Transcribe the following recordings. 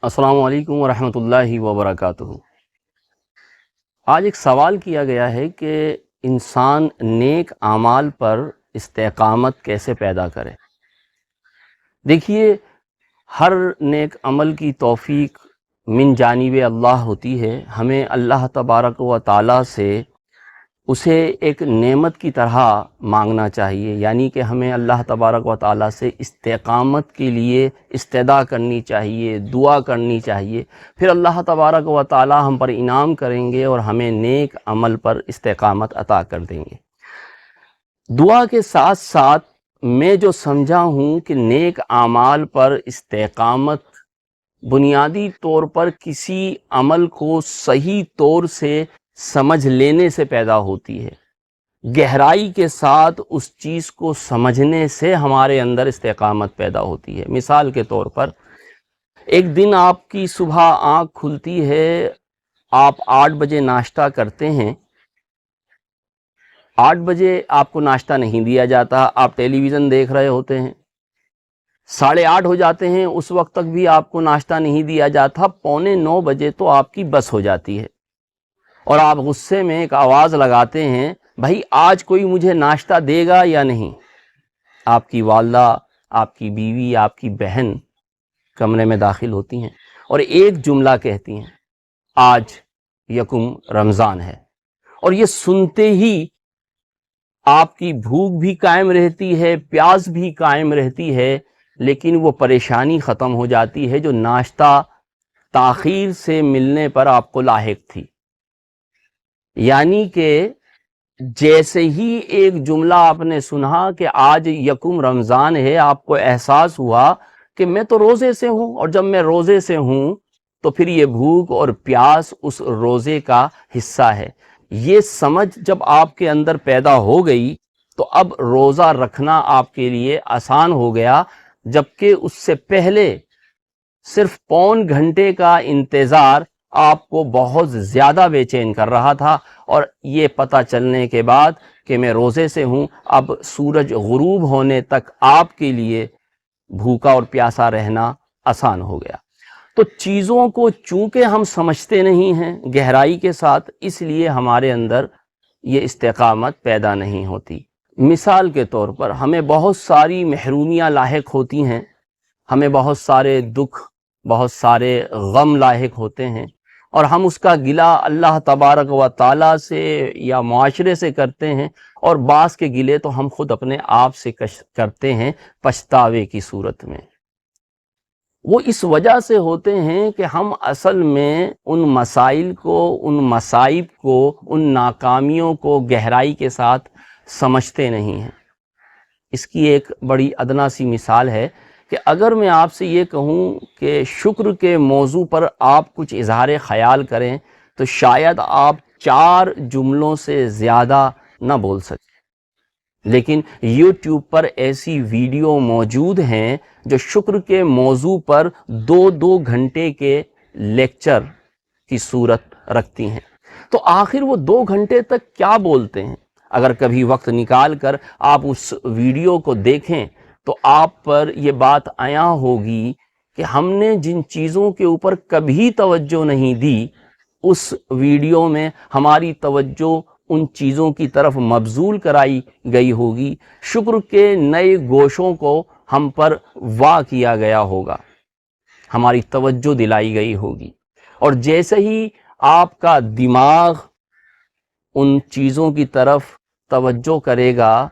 السلام علیکم ورحمۃ اللہ وبرکاتہ۔ آج ایک سوال کیا گیا ہے کہ انسان نیک اعمال پر استقامت کیسے پیدا کرے۔ دیکھیے، ہر نیک عمل کی توفیق من جانب اللہ ہوتی ہے۔ ہمیں اللہ تبارک و تعالیٰ سے اسے ایک نعمت کی طرح مانگنا چاہیے، یعنی کہ ہمیں اللہ تبارک و تعالیٰ سے استقامت کے لیے استدعا کرنی چاہیے، دعا کرنی چاہیے، پھر اللہ تبارک و تعالیٰ ہم پر انعام کریں گے اور ہمیں نیک عمل پر استقامت عطا کر دیں گے۔ دعا کے ساتھ ساتھ میں جو سمجھا ہوں کہ نیک اعمال پر استقامت بنیادی طور پر کسی عمل کو صحیح طور سے سمجھ لینے سے پیدا ہوتی ہے۔ گہرائی کے ساتھ اس چیز کو سمجھنے سے ہمارے اندر استقامت پیدا ہوتی ہے۔ مثال کے طور پر ایک دن آپ کی صبح آنکھ کھلتی ہے، آپ 8 بجے ناشتہ کرتے ہیں، 8 بجے آپ کو ناشتہ نہیں دیا جاتا، آپ ٹیلی ویژن دیکھ رہے ہوتے ہیں، 8:30 ہو جاتے ہیں، اس وقت تک بھی آپ کو ناشتہ نہیں دیا جاتا، 8:45 بجے تو آپ کی بس ہو جاتی ہے اور آپ غصے میں ایک آواز لگاتے ہیں، بھائی آج کوئی مجھے ناشتہ دے گا یا نہیں؟ آپ کی والدہ، آپ کی بیوی، آپ کی بہن کمرے میں داخل ہوتی ہیں اور ایک جملہ کہتی ہیں، آج یکم رمضان ہے، اور یہ سنتے ہی آپ کی بھوک بھی قائم رہتی ہے، پیاس بھی قائم رہتی ہے، لیکن وہ پریشانی ختم ہو جاتی ہے جو ناشتہ تاخیر سے ملنے پر آپ کو لاحق تھی۔ یعنی کہ جیسے ہی ایک جملہ آپ نے سنا کہ آج یکم رمضان ہے، آپ کو احساس ہوا کہ میں تو روزے سے ہوں، اور جب میں روزے سے ہوں تو پھر یہ بھوک اور پیاس اس روزے کا حصہ ہے۔ یہ سمجھ جب آپ کے اندر پیدا ہو گئی تو اب روزہ رکھنا آپ کے لیے آسان ہو گیا، جبکہ اس سے پہلے صرف پون گھنٹے کا انتظار آپ کو بہت زیادہ بے چین کر رہا تھا، اور یہ پتہ چلنے کے بعد کہ میں روزے سے ہوں، اب سورج غروب ہونے تک آپ کے لیے بھوکا اور پیاسا رہنا آسان ہو گیا۔ تو چیزوں کو چونکہ ہم سمجھتے نہیں ہیں گہرائی کے ساتھ، اس لیے ہمارے اندر یہ استقامت پیدا نہیں ہوتی۔ مثال کے طور پر ہمیں بہت ساری محرومیاں لاحق ہوتی ہیں، ہمیں بہت سارے دکھ، بہت سارے غم لاحق ہوتے ہیں، اور ہم اس کا گلہ اللہ تبارک و تعالیٰ سے یا معاشرے سے کرتے ہیں، اور بعض کے گلے تو ہم خود اپنے آپ سے کرتے ہیں پچھتاوے کی صورت میں۔ وہ اس وجہ سے ہوتے ہیں کہ ہم اصل میں ان مسائل کو، ان مصائب کو، ان ناکامیوں کو گہرائی کے ساتھ سمجھتے نہیں ہیں۔ اس کی ایک بڑی ادنا سی مثال ہے کہ اگر میں آپ سے یہ کہوں کہ شکر کے موضوع پر آپ کچھ اظہار خیال کریں تو شاید آپ 4 جملوں سے زیادہ نہ بول سکیں، لیکن یوٹیوب پر ایسی ویڈیو موجود ہیں جو شکر کے موضوع پر 2 گھنٹے کے لیکچر کی صورت رکھتی ہیں۔ تو آخر وہ 2 گھنٹے تک کیا بولتے ہیں؟ اگر کبھی وقت نکال کر آپ اس ویڈیو کو دیکھیں تو آپ پر یہ بات عیاں ہوگی کہ ہم نے جن چیزوں کے اوپر کبھی توجہ نہیں دی، اس ویڈیو میں ہماری توجہ ان چیزوں کی طرف مبذول کرائی گئی ہوگی، شکر کے نئے گوشوں کو ہم پر واہ کیا گیا ہوگا، ہماری توجہ دلائی گئی ہوگی، اور جیسے ہی آپ کا دماغ ان چیزوں کی طرف توجہ کرے گا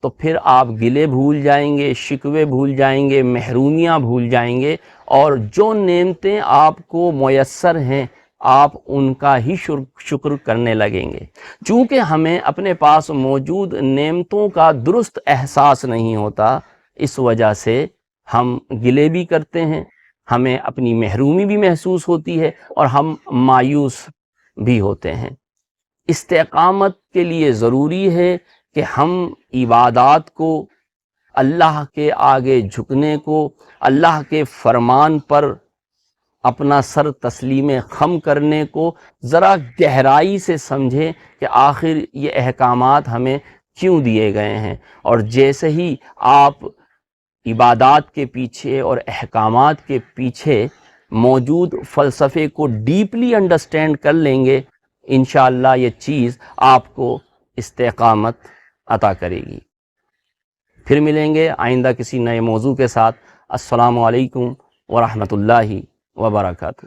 تو پھر آپ گلے بھول جائیں گے، شکوے بھول جائیں گے، محرومیاں بھول جائیں گے، اور جو نعمتیں آپ کو میسر ہیں آپ ان کا ہی شکر کرنے لگیں گے۔ چونکہ ہمیں اپنے پاس موجود نعمتوں کا درست احساس نہیں ہوتا، اس وجہ سے ہم گلے بھی کرتے ہیں، ہمیں اپنی محرومی بھی محسوس ہوتی ہے، اور ہم مایوس بھی ہوتے ہیں۔ استقامت کے لیے ضروری ہے کہ ہم عبادات کو، اللہ کے آگے جھکنے کو، اللہ کے فرمان پر اپنا سر تسلیم خم کرنے کو ذرا گہرائی سے سمجھیں کہ آخر یہ احکامات ہمیں کیوں دیے گئے ہیں، اور جیسے ہی آپ عبادات کے پیچھے اور احکامات کے پیچھے موجود فلسفے کو ڈیپلی انڈرسٹینڈ کر لیں گے، انشاءاللہ یہ چیز آپ کو استقامت عطا کرے گی۔ پھر ملیں گے آئندہ کسی نئے موضوع کے ساتھ۔ السلام علیکم ورحمۃ اللہ وبرکاتہ۔